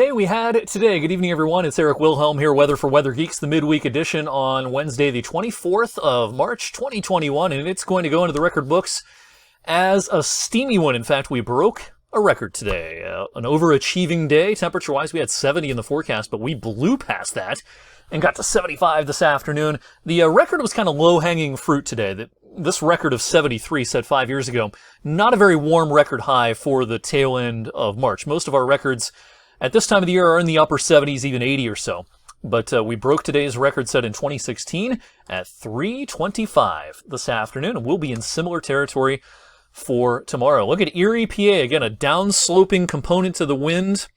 day we had today. Good evening, everyone. It's Eric Wilhelm here, Weather for Weather Geeks, the midweek edition on Wednesday, the 24th of March, 2021, and it's going to go into the record books as a steamy one. In fact, we broke a record today. An overachieving day. Temperature-wise, we had 70 in the forecast, but we blew past that and got to 75 this afternoon. The record was kind of low-hanging fruit today. This record of 73 set 5 years ago, not a very warm record high for the tail end of March. Most of our records at this time of the year are in the upper 70s, even 80 or so. But we broke today's record set in 2016 at 325 this afternoon, and we'll be in similar territory for tomorrow. Look at Erie, PA. Again, a downsloping component to the wind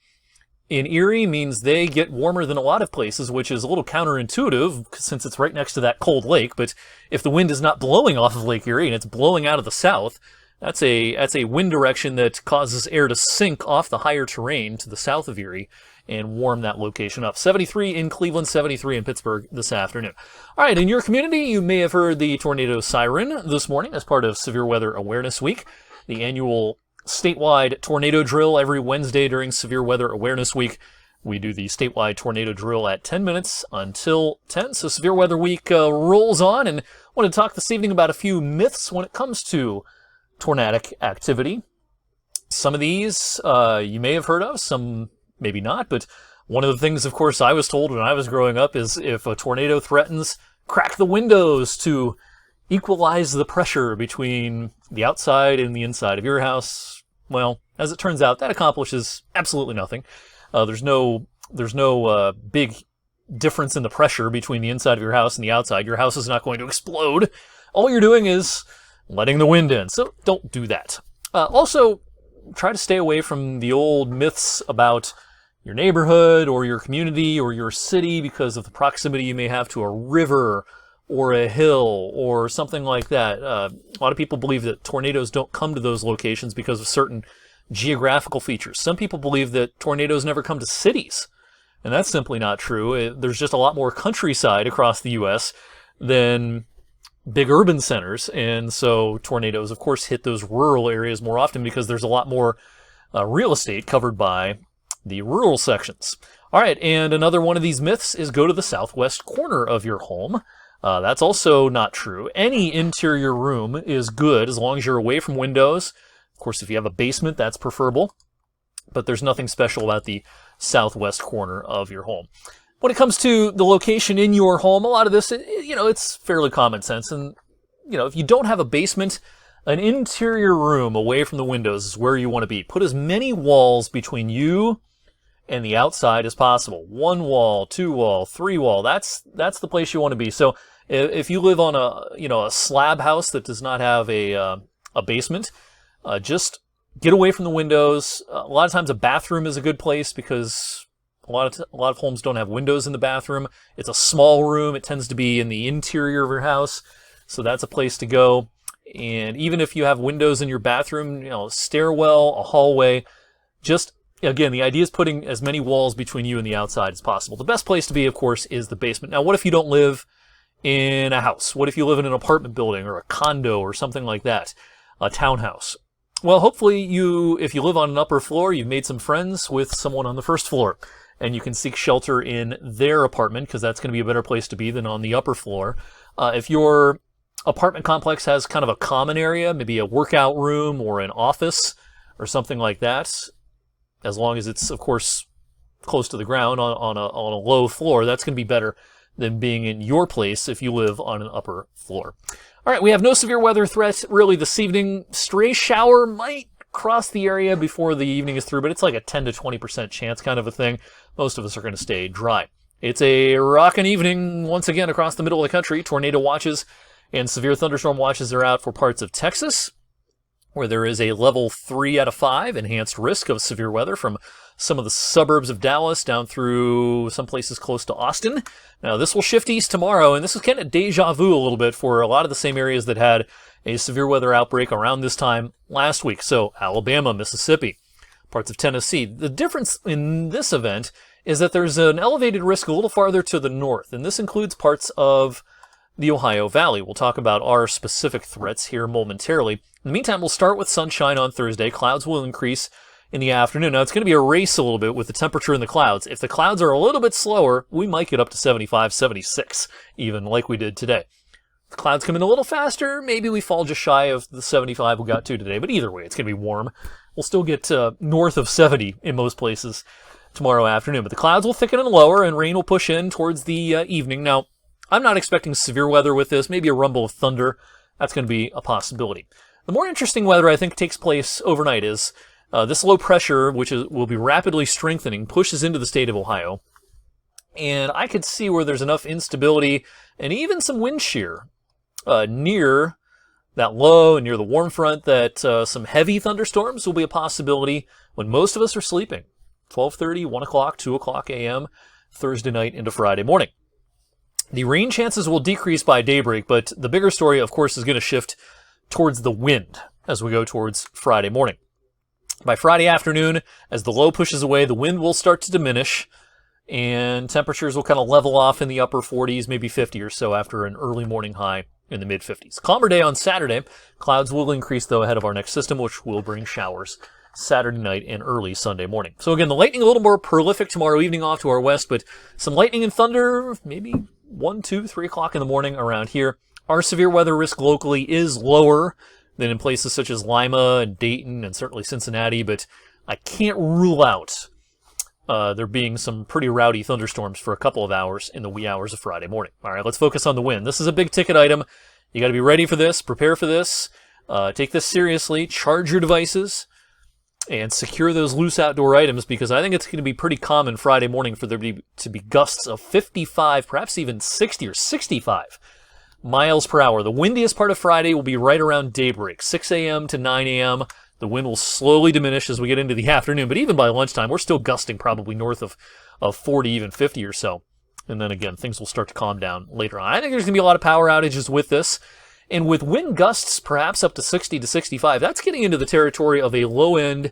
in Erie means they get warmer than a lot of places, which is a little counterintuitive since it's right next to that cold lake. But if the wind is not blowing off of Lake Erie and it's blowing out of the south, that's a wind direction that causes air to sink off the higher terrain to the south of Erie and warm that location up. 73 in Cleveland, 73 in Pittsburgh this afternoon. All right, in your community, you may have heard the tornado siren this morning as part of Severe Weather Awareness Week, the annual statewide tornado drill every Wednesday during Severe Weather Awareness Week. We do the statewide tornado drill at 10 minutes until 10. So Severe Weather Week rolls on, and I want to talk this evening about a few myths when it comes to tornadic activity. Some of these you may have heard of, some maybe not, but one of the things, of course, I was told when I was growing up is if a tornado threatens, crack the windows to equalize the pressure between the outside and the inside of your house. Well, as it turns out, that accomplishes absolutely nothing. There's no big difference in the pressure between the inside of your house and the outside. Your house is not going to explode. All you're doing is letting the wind in. So don't do that. Also, try to stay away from the old myths about your neighborhood or your community or your city because of the proximity you may have to a river or a hill or something like that. A lot of people believe that tornadoes don't come to those locations because of certain geographical features. Some people believe that tornadoes never come to cities, and that's simply not true. There's just a lot more countryside across the U.S. than big urban centers, and so tornadoes, of course, hit those rural areas more often because there's a lot more real estate covered by the rural sections. All right, and another one of these myths is go to the southwest corner of your home. That's also not true. Any interior room is good as long as you're away from windows. Of course, if you have a basement, that's preferable. But there's nothing special about the southwest corner of your home. When it comes to the location in your home, a lot of this, it's fairly common sense. And, if you don't have a basement, an interior room away from the windows is where you want to be. Put as many walls between you and the outside as possible. 1 wall, 2 wall, 3 wall. That's the place you want to be. So if you live on a slab house that does not have a basement, just get away from the windows. A lot of times a bathroom is a good place because a lot of homes don't have windows in the bathroom. It's a small room. It tends to be in the interior of your house. So that's a place to go. And even if you have windows in your bathroom, stairwell, a hallway, just again, the idea is putting as many walls between you and the outside as possible. The best place to be, of course, is the basement. Now, what if you don't live in a house? What if you live in an apartment building or a condo or something like that? A townhouse? Well, hopefully if you live on an upper floor, you've made some friends with someone on the first floor, and you can seek shelter in their apartment because that's going to be a better place to be than on the upper floor. If your apartment complex has kind of a common area, maybe a workout room or an office or something like that, as long as it's, of course, close to the ground on a low floor, that's going to be better than being in your place if you live on an upper floor. All right, we have no severe weather threats really this evening. Stray shower might cross the area before the evening is through, but it's like a 10 to 20% chance kind of a thing. Most of us are going to stay dry. It's a rockin' evening once again across the middle of the country. Tornado watches and severe thunderstorm watches are out for parts of Texas, where there is a level 3 out of 5 enhanced risk of severe weather from some of the suburbs of Dallas down through some places close to Austin. Now, this will shift east tomorrow, and this is kind of deja vu a little bit for a lot of the same areas that had a severe weather outbreak around this time last week. So, Alabama, Mississippi, parts of Tennessee. The difference in this event is that there's an elevated risk a little farther to the north, and this includes parts of the Ohio Valley. We'll talk about our specific threats here momentarily. In the meantime, we'll start with sunshine on Thursday. Clouds will increase in the afternoon. Now, it's going to be a race a little bit with the temperature in the clouds. If the clouds are a little bit slower, we might get up to 75, 76, even like we did today. If the clouds come in a little faster, maybe we fall just shy of the 75 we got to today. But either way, it's going to be warm. We'll still get north of 70 in most places tomorrow afternoon. But the clouds will thicken and lower, and rain will push in towards the evening. Now, I'm not expecting severe weather with this. Maybe a rumble of thunder. That's going to be a possibility. The more interesting weather, I think, takes place overnight is this low pressure, which will be rapidly strengthening, pushes into the state of Ohio. And I could see where there's enough instability and even some wind shear near that low and near the warm front that some heavy thunderstorms will be a possibility when most of us are sleeping. 12:30, 1 o'clock, 2 o'clock a.m., Thursday night into Friday morning. The rain chances will decrease by daybreak, but the bigger story, of course, is going to shift towards the wind as we go towards Friday morning. By Friday afternoon, as the low pushes away, the wind will start to diminish, and temperatures will kind of level off in the upper 40s, maybe 50 or so after an early morning high in the mid-50s. Calmer day on Saturday. Clouds will increase, though, ahead of our next system, which will bring showers Saturday night and early Sunday morning. So again, the lightning a little more prolific tomorrow evening off to our west, but some lightning and thunder, maybe 1, 2, 3 o'clock in the morning around here. Our severe weather risk locally is lower than in places such as Lima and Dayton and certainly Cincinnati, but I can't rule out there being some pretty rowdy thunderstorms for a couple of hours in the wee hours of Friday morning. All right, let's focus on the wind. This is a big ticket item. You got to be ready for this, prepare for this, take this seriously, charge your devices, and secure those loose outdoor items, because I think it's going to be pretty common Friday morning for there to be gusts of 55, perhaps even 60 or 65 miles per hour. The windiest part of Friday will be right around daybreak, 6 a.m. to 9 a.m. The wind will slowly diminish as we get into the afternoon, but even by lunchtime, we're still gusting probably north of 40, even 50 or so. And then again, things will start to calm down later on. I think there's going to be a lot of power outages with this. And with wind gusts perhaps up to 60 to 65, that's getting into the territory of a low-end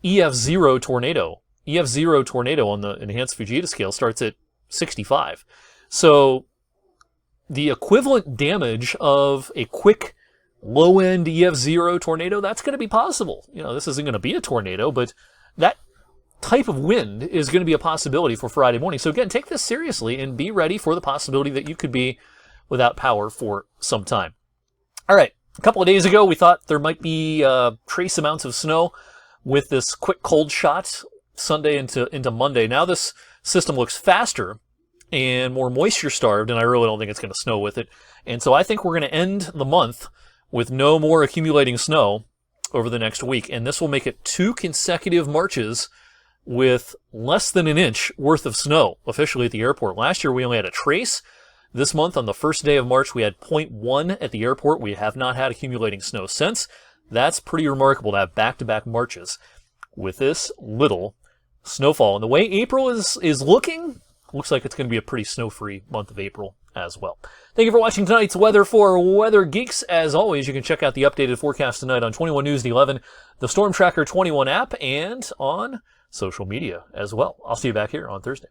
EF0 tornado. EF0 tornado on the enhanced Fujita scale starts at 65. So the equivalent damage of a quick low-end EF0 tornado, that's going to be possible. You know, this isn't going to be a tornado, but that type of wind is going to be a possibility for Friday morning. So again, take this seriously and be ready for the possibility that you could be without power for some time. All right, a couple of days ago, we thought there might be trace amounts of snow with this quick cold shot Sunday into Monday. Now this system looks faster and more moisture starved, and I really don't think it's going to snow with it. And so I think we're going to end the month with no more accumulating snow over the next week. And this will make it 2 consecutive marches with less than an inch worth of snow officially at the airport. Last year, we only had a trace. This month, on the first day of March, we had 0.1 at the airport. We have not had accumulating snow since. That's pretty remarkable to have back-to-back marches with this little snowfall. And the way April is looking, looks like it's going to be a pretty snow-free month of April as well. Thank you for watching tonight's Weather for Weather Geeks. As always, you can check out the updated forecast tonight on 21 News at 11, the Storm Tracker 21 app, and on social media as well. I'll see you back here on Thursday.